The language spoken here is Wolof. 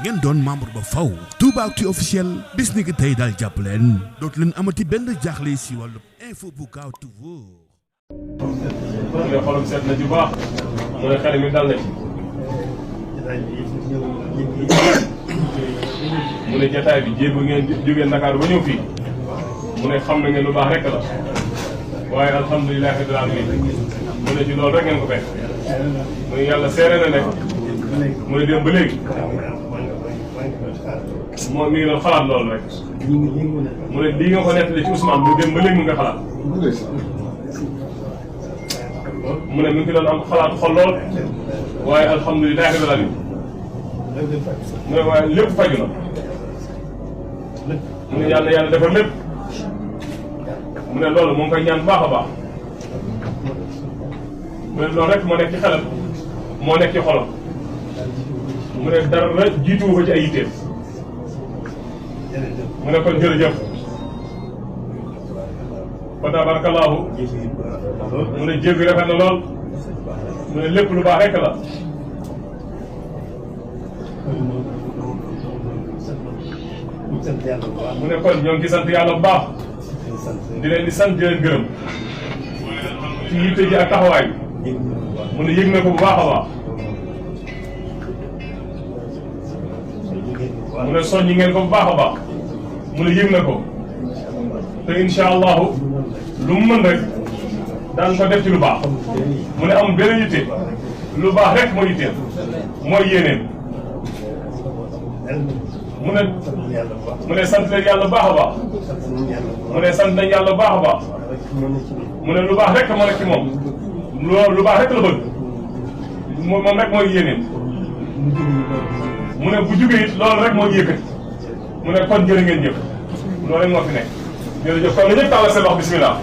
ngeen doon membre ba faw Toubactu officiel bis ni ki tey daal jàpp leen dootu leen amati benn jaaxle si wàllu info bu gaaw te wóor. mu ne xolam seet na ci baax mu ne xel mi dal na ci mu ne jataay bi jéego ngeen jógee Ndakaaru ba ñëw fii mu ne xam na ngeen lu baax rek la waaye alhamdulilah rabbil alamin mu ne ci loolu rek ngeen ko fekk mu ne yàlla seere na ne mu ne dem ba léegi moom mi ngi doon xalaat loolu rek mu ne lii nga ko nettali ci Ousmane mu dem ba léegi mu nga xalaat mu ne mi ngi doon am xalaatu xol lool waaye alhamdulilah rabbil alamin mu ne waaye lépp faju na mu ne yàlla defar lépp mu ne loolu mu ngi koy ñaan baax a baax mu ne loolu rek moo nekk ci xelam moo nekk ci xolam mu ne dara jiituwu ko ci ay yitteem mu ne kon jërëjëf fa tabarakallahu mu ne jëf yi rafet na lool mu ne lépp lu baax rek la mu ne kon ñoo ngi sant yàlla bu baax di leen di sant di leen gërëm ci yitte ji ak taxawaay bi mu ne yëg na ko bu baax a baax mu ne soññi ngeen ko bu baax a baax mu ne yëg na ko te incha allahu lu mu mën rek daan ko def ci lu baax mu ne amul benn yitte lu baax rek mooy yitteel mooy yéeneen mu ne sant leen yàlla baax a baax mu ne sant nañ yàlla baax a baax mu ne lu baax rek moo nekk ci moom lu baax rek la bëgg moom rek mooy yéeneen mu ne bu jugee it loolu rek moo yëkkati mu ne kon jërë ngeen jëf loolu rek moo fi nekk jërëjëf kon na ñëpp tàllal seen wax bismillah